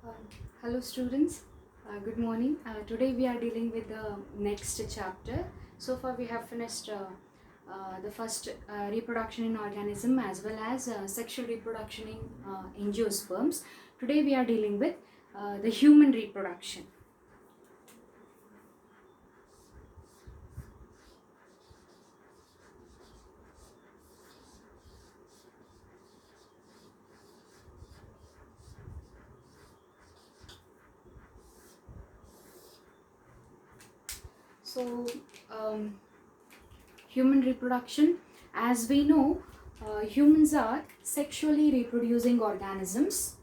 Uh, Hello students, good morning. Today we are dealing with the next chapter. So far we have finished the first reproduction in organism as well as sexual reproduction in angiosperms. Today we are dealing with the human reproduction. So human reproduction, as we know, humans are sexually reproducing organisms.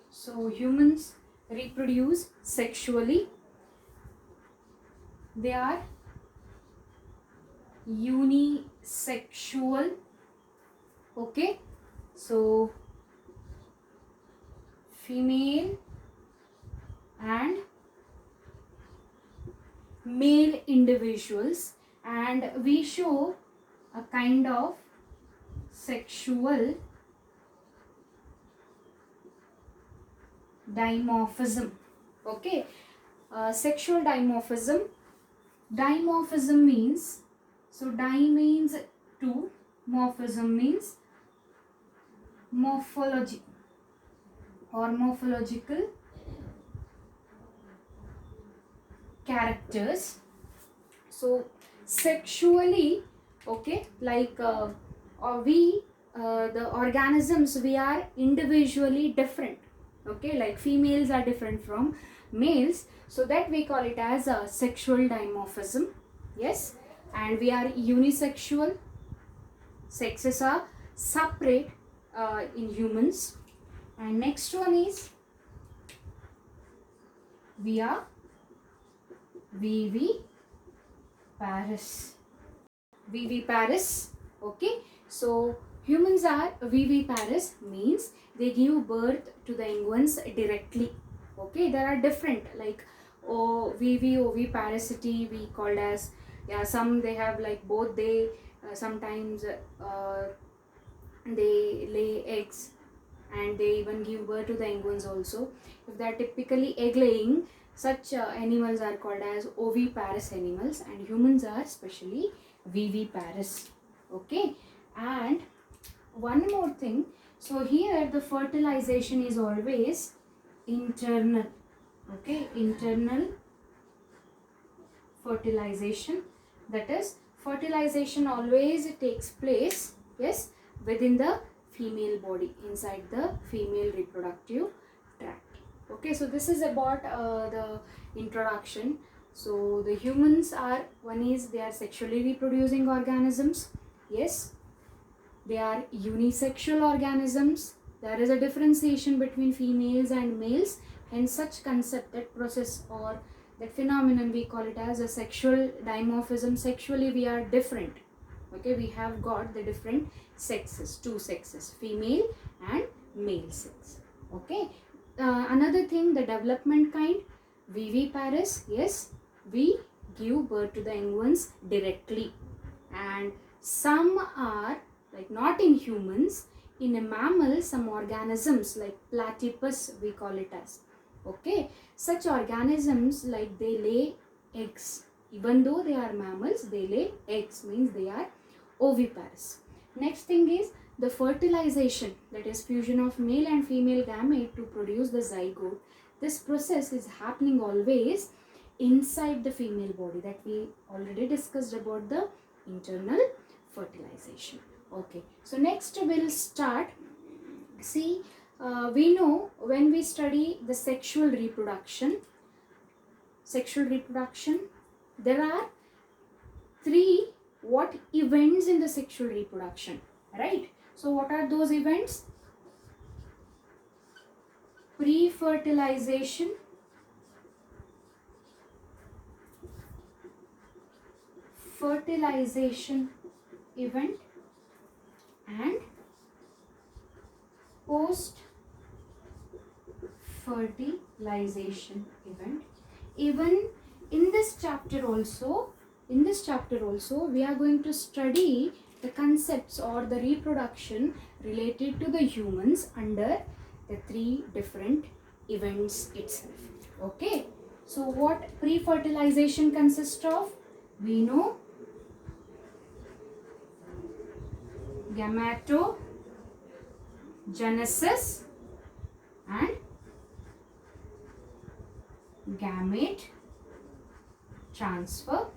So humans reproduce sexually. They are unisexual. Okay, so female and male individuals, and we show a kind of sexual dimorphism. Okay, sexual dimorphism. Dimorphism means, so di means two, morphism means morphology or morphological characters. So sexually, okay, like the organisms, we are individually different. Okay, like females are different from males, so that we call it as a sexual dimorphism. Yes, and we are unisexual. Sexes are separate in humans. And next one is we are viviparous. Viviparous. Okay, so humans are viviparous, means they give birth to the young ones directly. Okay, there are different, like oviparity we called as, yeah, some they have like both, they sometimes they lay eggs and they even give birth to the young ones also. If they are typically egg laying, such animals are called as oviparous animals, and humans are specially viviparous. Okay, and one more thing, so here the fertilization is always internal. Okay, internal fertilization, that is fertilization always takes place, yes, within the female body, inside the female reproductive tract. Okay, so this is about the introduction. So the humans are, one is they are sexually reproducing organisms. Yes, they are unisexual organisms. There is a differentiation between females and males, and such concept, that process or that phenomenon, we call it as a sexual dimorphism. Sexually we are different. Okay, we have got the different sexes, two sexes, female and male sex. Okay, another thing, the development kind, viviparous. Yes, we give birth to the young ones directly, and some are like not in humans, in a mammal, some organisms like platypus we call it as. Okay, such organisms, like they lay eggs, even though they are mammals, they lay eggs, means they are oviparous. Next thing is the fertilization, that is fusion of male and female gamete to produce the zygote. This process is happening always inside the female body, that we already discussed about the internal fertilization. Okay, so next we'll start. See, we know when we study the sexual reproduction, there are three what events in the sexual reproduction, right? So what are those events? Pre-fertilization, fertilization event, and post fertilization event. Even in this chapter also, we are going to study the concepts or the reproduction related to the humans under the 3 different events itself. Okay, so what pre-fertilization consists of? We know gametogenesis and gamete transfer.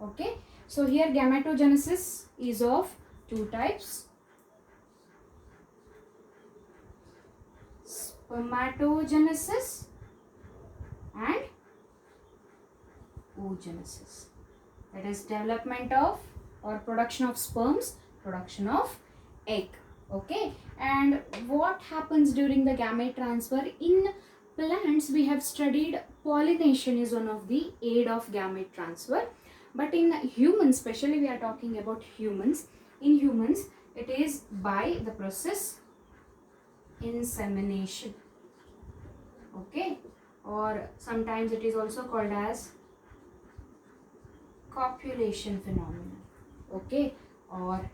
Okay, so here gametogenesis is of 2 types: spermatogenesis and oogenesis. That is development of or production of sperms, production of egg. Okay, and what happens during the gamete transfer? In plants we have studied pollination is one of the aid of gamete transfer, but in humans, especially we are talking about humans, in humans it is by the process insemination. Okay, or sometimes it is also called as copulation phenomenon. Okay, or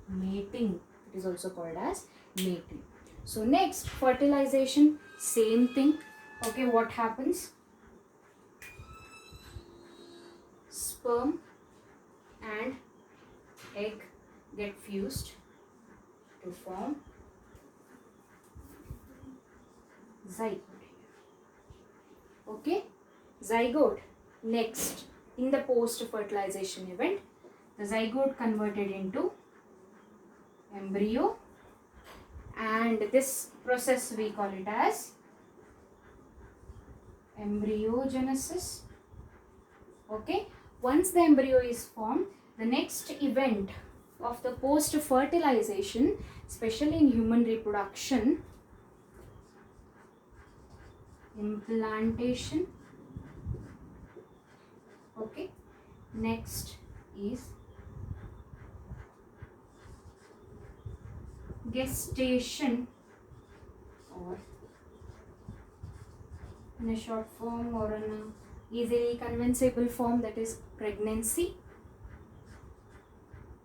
mating, it is also called as mating. So next, fertilization, same thing. Okay, what happens? Sperm and egg get fused to form zygote. Okay, zygote. Next, in the post-fertilization event, the zygote converted into embryo, and this process we call it as embryogenesis. Okay, once the embryo is formed, the next event of the post-fertilization, especially in human reproduction, implantation. Okay, next is gestation, or in a short form or in a easily convincible form, that is pregnancy.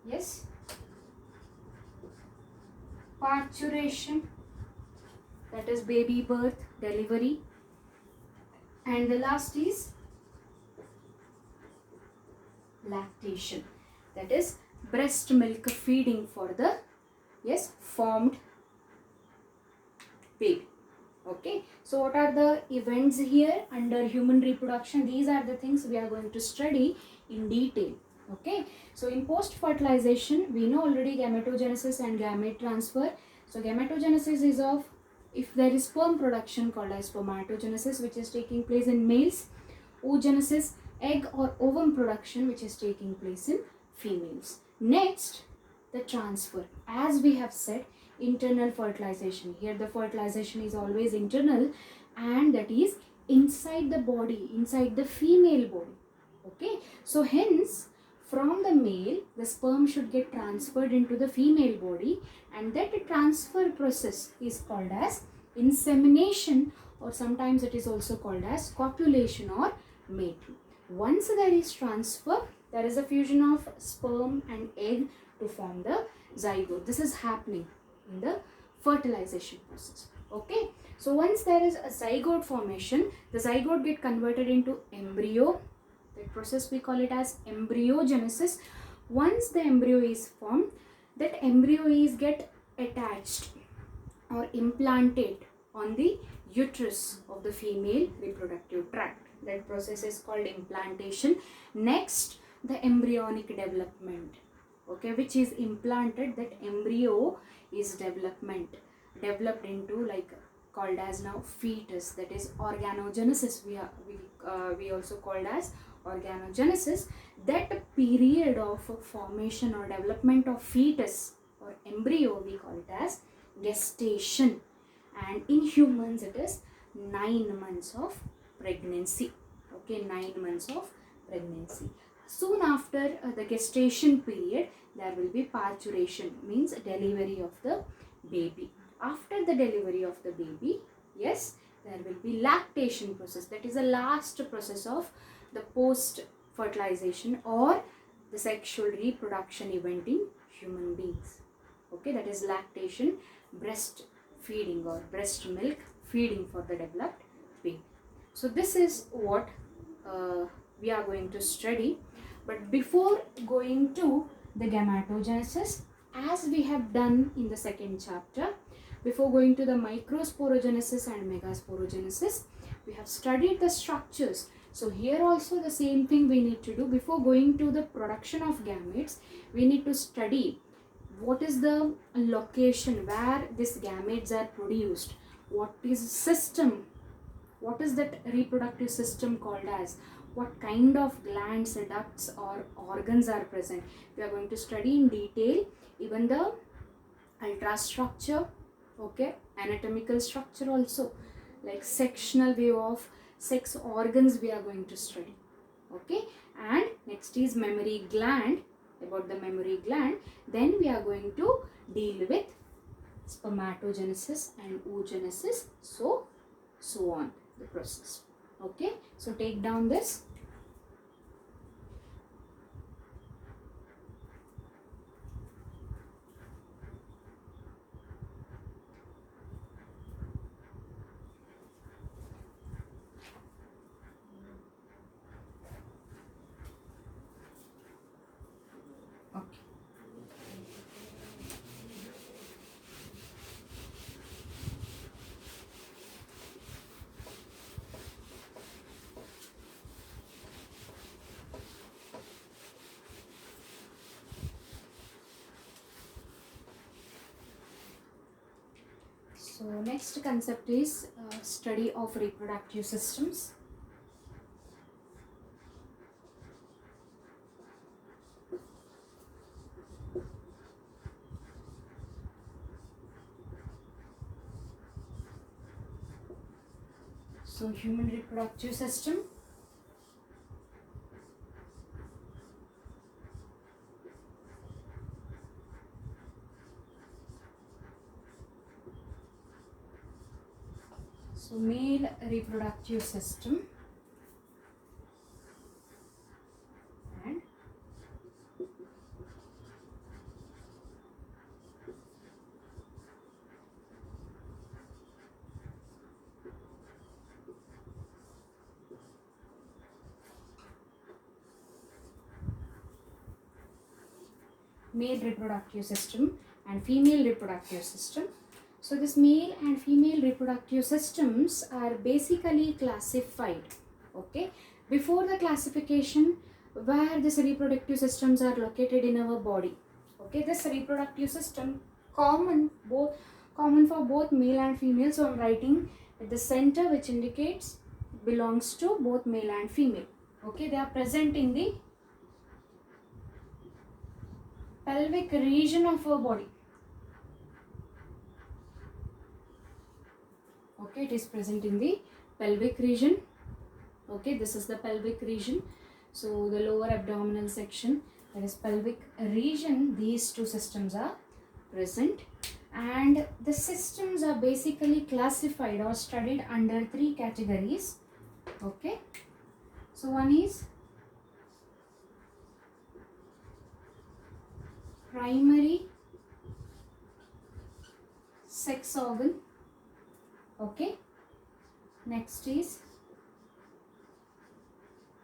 Yes, parturition, that is baby birth, delivery, and the last is lactation, that is breast milk feeding for the formed baby. Okay, so what are the events here under human reproduction? These are the things we are going to study in detail. Okay, so in post fertilization we know already gametogenesis and gamete transfer. So gametogenesis is of, if there is sperm production, called as spermatogenesis, which is taking place in males. Oogenesis, egg or ovum production, which is taking place in females. Next, the transfer. As we have said, internal fertilization. Here the fertilization is always internal, and that is inside the body, inside the female body. Okay, so hence from the male the sperm should get transferred into the female body, and that transfer process is called as insemination, or sometimes it is also called as copulation or mating. Once there is transfer, there is a fusion of sperm and egg to form the zygote. This is happening in the fertilization process. Okay, so once there is a zygote formation, the zygote get converted into embryo. That process we call it as embryogenesis. Once the embryo is formed, that embryo is get attached or implanted on the uterus of the female reproductive tract. That process is called implantation. Next, the embryonic development. Okay, which is implanted, that embryo is developed into, like, called as now fetus, that is organogenesis. We also called as organogenesis. That period of formation or development of fetus or embryo we call it as gestation, and in humans it is 9 months of pregnancy. Okay, 9 months of pregnancy. Soon after the gestation period, there will be parturition, means delivery of the baby. After the delivery of the baby, yes, there will be lactation process. That is the last process of the post fertilization or the sexual reproduction event in human beings. Okay, that is lactation, breast feeding or breast milk feeding for the developed baby. So this is what we are going to study. But before going to the gametogenesis, as we have done in the second chapter, before going to the microsporogenesis and megasporogenesis, we have studied the structures. So here also the same thing we need to do. Before going to the production of gametes, we need to study what is the location where these gametes are produced, what is system, what is that reproductive system called as, what kind of glands, ducts or organs are present. We are going to study in detail even the ultrastructure, okay, anatomical structure also, like sectional view of sex organs we are going to study, okay. And next is mammary gland, about the mammary gland. Then we are going to deal with spermatogenesis and oogenesis, so on the process, okay. So take down this. Okay. So next concept is study of reproductive systems. So human reproductive system. So male reproductive system and male reproductive system and female reproductive system. So this male and female reproductive systems are basically classified, okay. Before the classification, where these reproductive systems are located in our body, okay. This reproductive system common for both male and female. So I'm writing at the center, which indicates belongs to both male and female, okay. They are present in the pelvic region of our body, okay. It is present in the pelvic region, okay. This is the pelvic region. So the lower abdominal section, that is pelvic region, these two systems are present, and the systems are basically classified or studied under three categories, okay. So one is primary sex organ, okay. Next is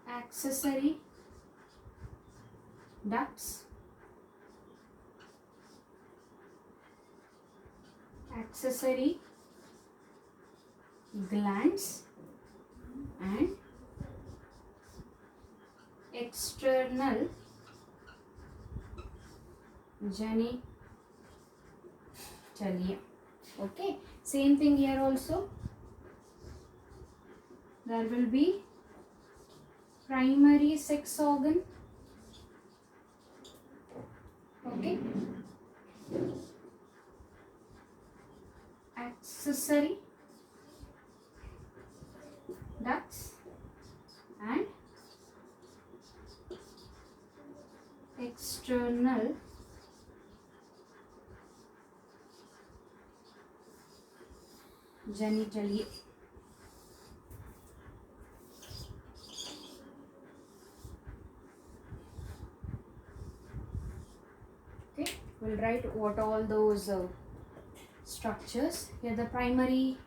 accessory ducts, accessory glands and external genitalia, okay. Same thing here also. There will be primary sex organ, okay, accessory ducts and external genitalia. Okay, we'll write what all those structures. Here the primary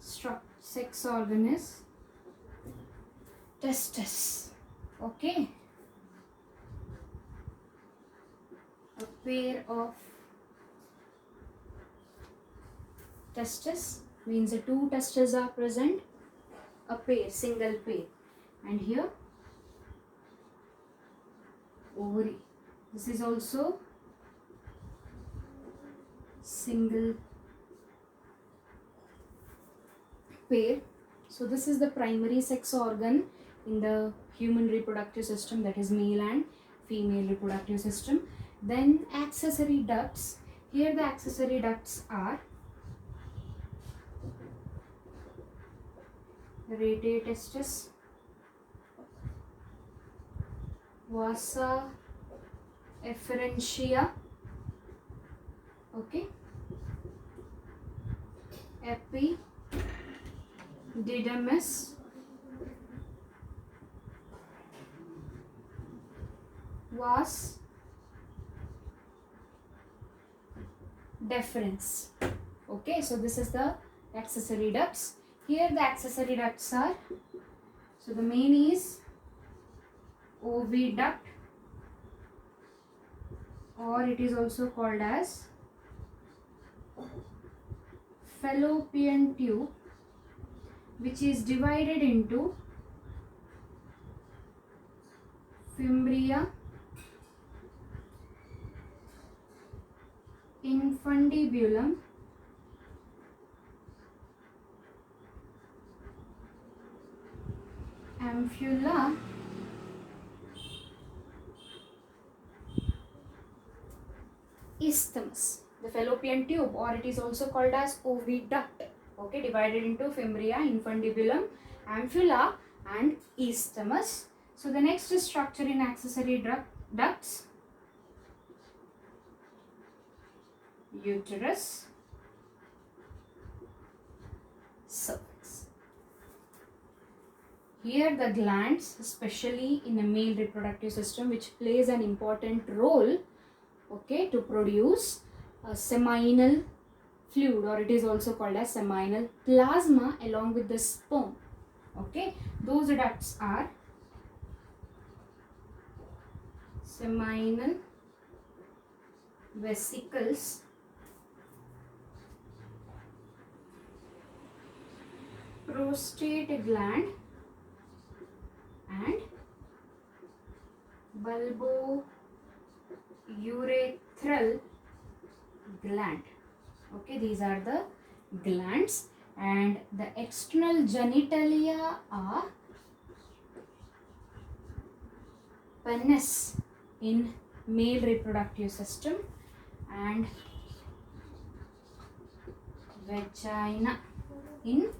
sex organ is testis. Okay, a pair of testes means the two testes are present, a pair, single pair, and here ovary. This is also single pair. So this is the primary sex organ in the human reproductive system, that is male and female reproductive system. Then accessory ducts. Here the accessory ducts are rete testis, vasa efferentia, okay, epididymis, vas deferens. Okay, so this is the accessory ducts. Here the accessory ducts are, so the main is oviduct, or it is also called as fallopian tube, which is divided into fimbria, infundibulum, ampulla, isthmus. The fallopian tube, or it is also called as oviduct, okay, divided into fimbria, infundibulum, ampulla and isthmus. So the next structure in accessory ducts, uterus, cervix. Here the glands, especially in a male reproductive system, which plays an important role, okay, to produce a seminal fluid, or it is also called as seminal plasma, along with the sperm. Okay, those ducts are seminal vesicles, prostate gland, and bulbourethral gland. Okay, these are the glands, and the external genitalia are penis in male reproductive system and vagina in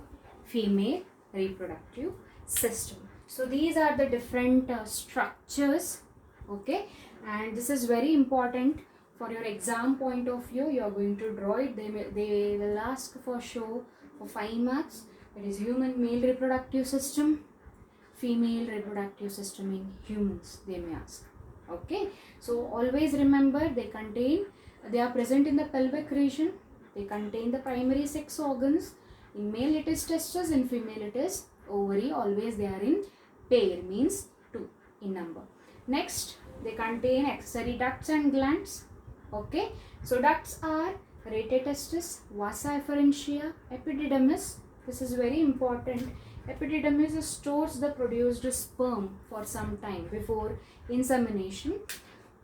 female reproductive system. So these are the different structures, okay, and this is very important for your exam point of view. You are going to draw it. They will ask for show for 5 marks. That is human male reproductive system, female reproductive system in humans, they may ask. Okay, so always remember, they are present in the pelvic region. They contain the primary sex organs. In male it is testes, in female it is ovary. Always they are in pair, means 2 in number. Next, they contain accessory ducts and glands. Okay, so ducts are rete testis, vasa efferentia, epididymis. This is very important. Epididymis stores the produced sperm for some time before insemination.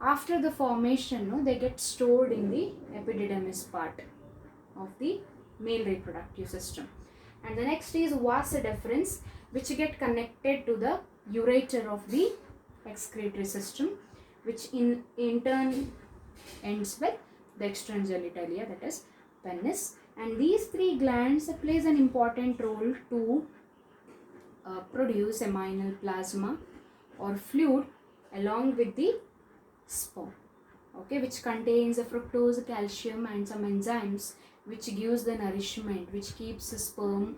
After the formation, they get stored in the epididymis part of the male reproductive system. And the next is vas deferens, which get connected to the ureter of the excretory system, which in turn ends with the external genitalia, that is penis. And these 3 glands plays an important role to produce seminal plasma or fluid along with the sperm. okay, which contains the fructose, calcium and some enzymes which gives the nourishment, which keeps the sperm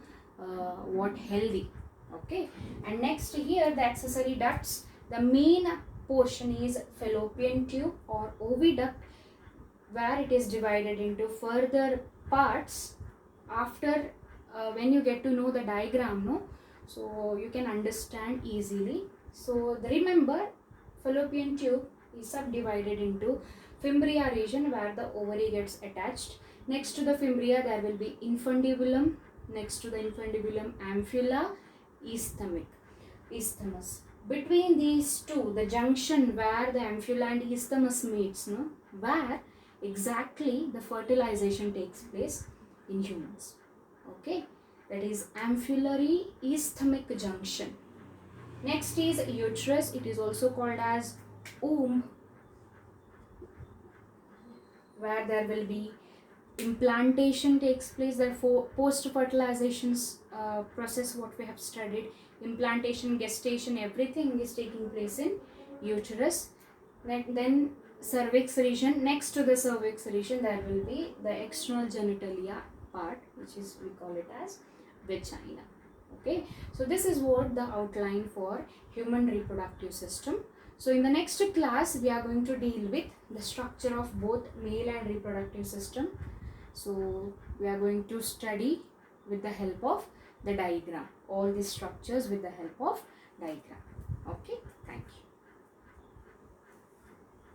what healthy, okay. And next here, the accessory ducts. The main portion is fallopian tube or oviduct, where it is divided into further parts. After when you get to know the diagram, no, so you can understand easily. So remember, fallopian tube is subdivided into fimbria region, where the ovary gets attached. Next to the fimbria there will be infundibulum. Next to the infundibulum, ampulla, isthmus. Between these two, the junction where the ampulla and isthmus meets, no, where exactly the fertilization takes place in humans, okay. That is ampullary isthmic junction. Next is uterus. It is also called as womb, where there will be implantation takes place. Therefore, post-fertilization process, what we have studied, implantation, gestation, everything is taking place in uterus. Then cervix region. Next to the cervix region, there will be the external genitalia part, which is, we call it as vagina, okay. So this is what the outline for human reproductive system. So in the next class, we are going to deal with the structure of both male and reproductive system. So we are going to study with the help of the diagram, all these structures with the help of diagram, okay. Thank you.